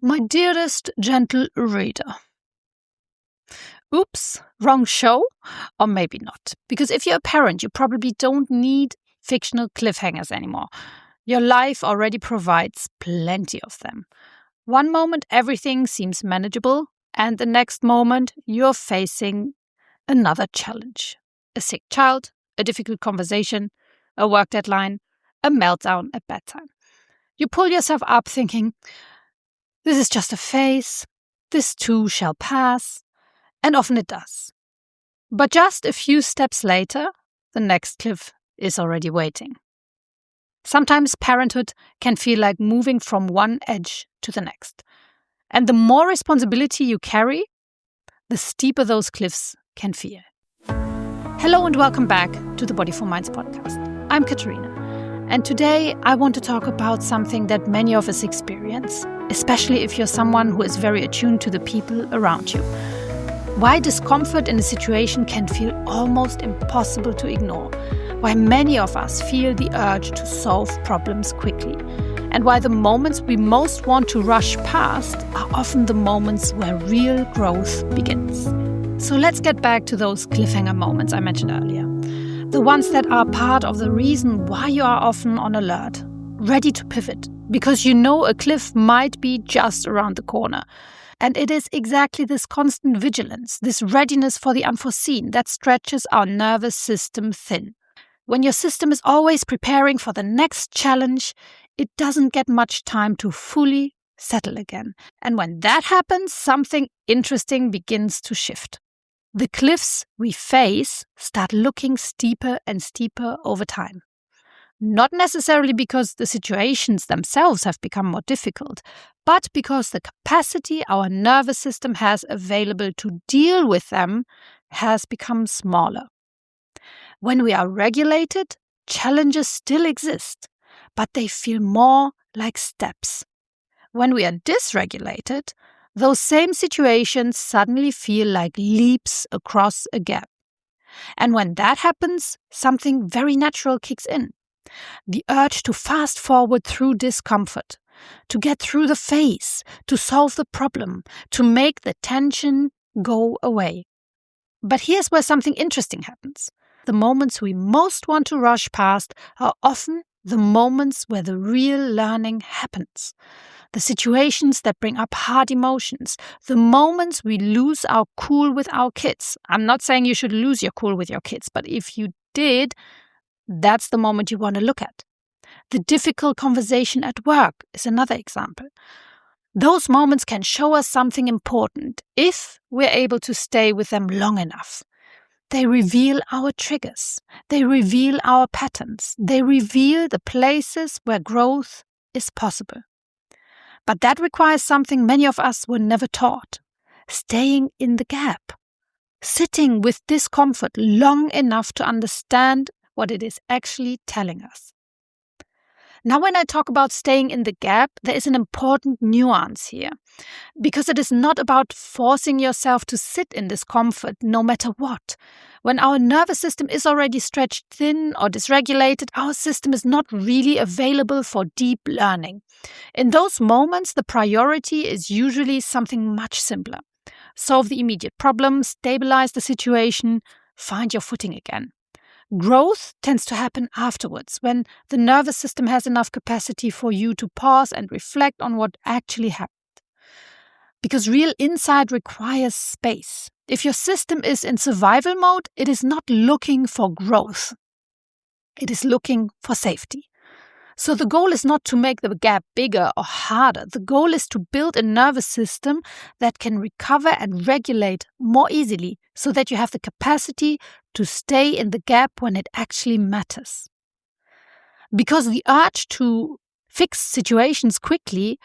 My dearest gentle reader. Oops, wrong show? Or maybe not. Because if you're a parent, you probably don't need fictional cliffhangers anymore. Your life already provides plenty of them. One moment everything seems manageable, and the next moment you're facing another challenge. A sick child, a difficult conversation, a work deadline, a meltdown at bedtime. You pull yourself up thinking, this is just a phase, this too shall pass, and often it does. But just a few steps later, the next cliff is already waiting. Sometimes parenthood can feel like moving from one edge to the next. And the more responsibility you carry, the steeper those cliffs can feel. Hello and welcome back to the Bodyful Minds Podcast. I'm Katarina, and today I want to talk about something that many of us experience, especially if you're someone who is very attuned to the people around you. Why discomfort in a situation can feel almost impossible to ignore. Why many of us feel the urge to solve problems quickly. And why the moments we most want to rush past are often the moments where real growth begins. So let's get back to those cliffhanger moments I mentioned earlier. The ones that are part of the reason why you are often on alert, ready to pivot, because you know a cliff might be just around the corner. And it is exactly this constant vigilance, this readiness for the unforeseen that stretches our nervous system thin. When your system is always preparing for the next challenge, it doesn't get much time to fully settle again. And when that happens, something interesting begins to shift. The cliffs we face start looking steeper and steeper over time. Not necessarily because the situations themselves have become more difficult, but because the capacity our nervous system has available to deal with them has become smaller. When we are regulated, challenges still exist, but they feel more like steps. When we are dysregulated, those same situations suddenly feel like leaps across a gap. And when that happens, something very natural kicks in. The urge to fast forward through discomfort, to get through the phase, to solve the problem, to make the tension go away. But here's where something interesting happens. The moments we most want to rush past are often the moments where the real learning happens. The situations that bring up hard emotions, the moments we lose our cool with our kids. I'm not saying you should lose your cool with your kids, but if you did, that's the moment you want to look at. The difficult conversation at work is another example. Those moments can show us something important if we're able to stay with them long enough. They reveal our triggers. They reveal our patterns. They reveal the places where growth is possible. But that requires something many of us were never taught. Staying in the gap. Sitting with discomfort long enough to understand what it is actually telling us. Now, when I talk about staying in the gap, there is an important nuance here. Because it is not about forcing yourself to sit in discomfort no matter what. When our nervous system is already stretched thin or dysregulated, our system is not really available for deep learning. In those moments, the priority is usually something much simpler. Solve the immediate problem, stabilize the situation, find your footing again. Growth tends to happen afterwards, when the nervous system has enough capacity for you to pause and reflect on what actually happened. Because real insight requires space. If your system is in survival mode, it is not looking for growth. It is looking for safety. So the goal is not to make the gap bigger or harder. The goal is to build a nervous system that can recover and regulate more easily so that you have the capacity to stay in the gap when it actually matters. Because the urge to fix situations quickly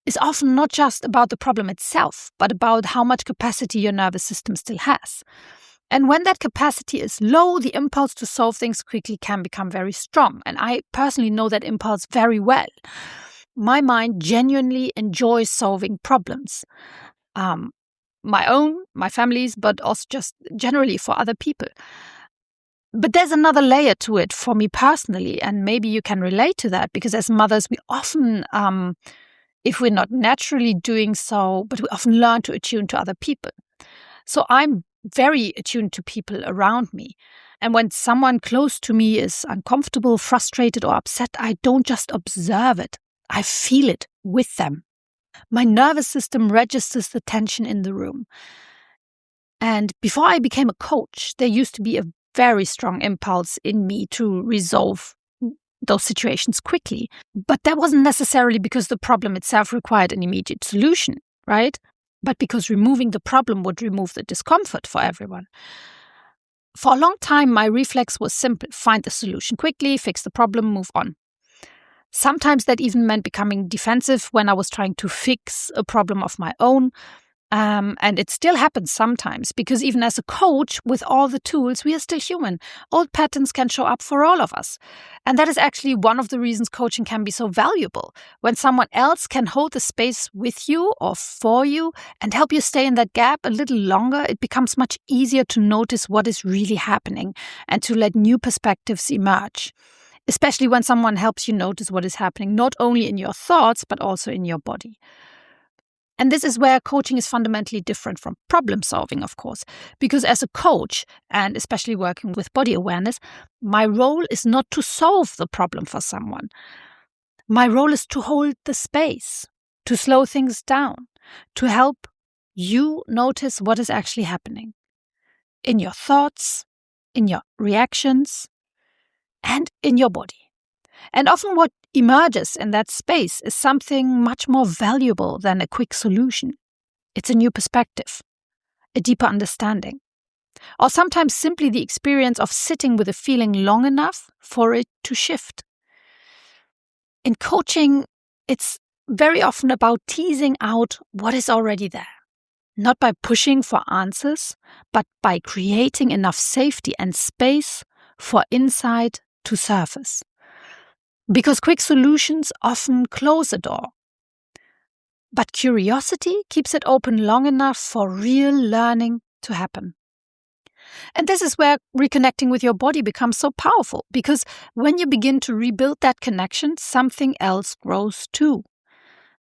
is often not just about the problem itself, but about how much capacity your nervous system still has. And when that capacity is low, the impulse to solve things quickly can become very strong. And I personally know that impulse very well. My mind genuinely enjoys solving problems. My own, my family's, but also just generally for other people. But there's another layer to it for me personally, and maybe you can relate to that, because as mothers, we often if we're not naturally doing so, but we often learn to attune to other people. So I'm very attuned to people around me. And when someone close to me is uncomfortable, frustrated, or upset, I don't just observe it. I feel it with them. My nervous system registers the tension in the room. And before I became a coach, there used to be a very strong impulse in me to resolve those situations quickly. But that wasn't necessarily because the problem itself required an immediate solution, right? But because removing the problem would remove the discomfort for everyone. For a long time, my reflex was simple: find the solution quickly, fix the problem, move on. Sometimes that even meant becoming defensive when I was trying to fix a problem of my own. And it still happens sometimes, because even as a coach, with all the tools, we are still human. Old patterns can show up for all of us. And that is actually one of the reasons coaching can be so valuable. When someone else can hold the space with you or for you and help you stay in that gap a little longer, it becomes much easier to notice what is really happening and to let new perspectives emerge. Especially when someone helps you notice what is happening, not only in your thoughts, but also in your body. And this is where coaching is fundamentally different from problem solving, of course, because as a coach, and especially working with body awareness, my role is not to solve the problem for someone. My role is to hold the space, to slow things down, to help you notice what is actually happening in your thoughts, in your reactions, and in your body. And often what emerges in that space is something much more valuable than a quick solution. It's a new perspective, a deeper understanding, or sometimes simply the experience of sitting with a feeling long enough for it to shift. In coaching, it's very often about teasing out what is already there, not by pushing for answers, but by creating enough safety and space for insight to surface. Because quick solutions often close a door. But curiosity keeps it open long enough for real learning to happen. And this is where reconnecting with your body becomes so powerful, because when you begin to rebuild that connection, something else grows too.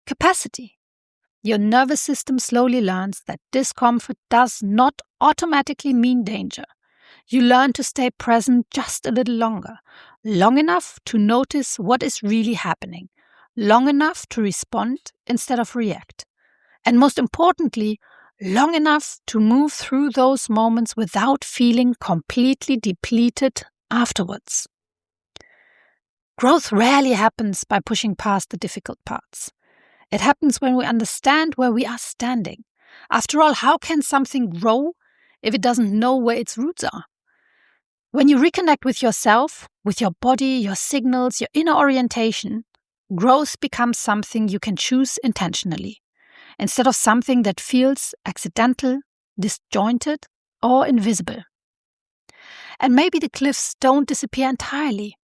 Capacity. Your nervous system slowly learns that discomfort does not automatically mean danger. You learn to stay present just a little longer, long enough to notice what is really happening, long enough to respond instead of react, and most importantly, long enough to move through those moments without feeling completely depleted afterwards. Growth rarely happens by pushing past the difficult parts. It happens when we understand where we are standing. After all, how can something grow if it doesn't know where its roots are? When you reconnect with yourself, with your body, your signals, your inner orientation, growth becomes something you can choose intentionally, instead of something that feels accidental, disjointed, or invisible. And maybe the cliffs don't disappear entirely,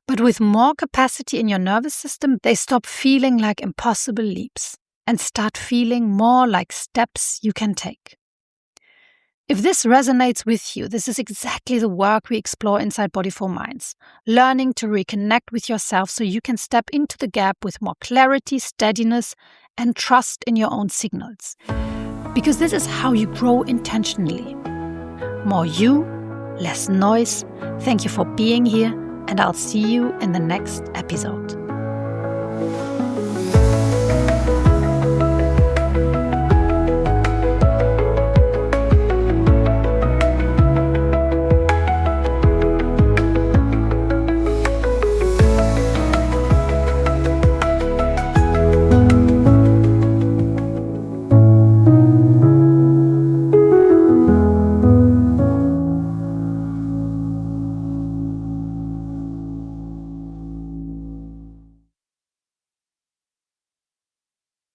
but with more capacity in your nervous system, they stop feeling like impossible leaps and start feeling more like steps you can take. If this resonates with you, this is exactly the work we explore inside Bodyful Minds, learning to reconnect with yourself so you can step into the gap with more clarity, steadiness, and trust in your own signals. Because this is how you grow intentionally. More you, less noise. Thank you for being here, and I'll see you in the next episode.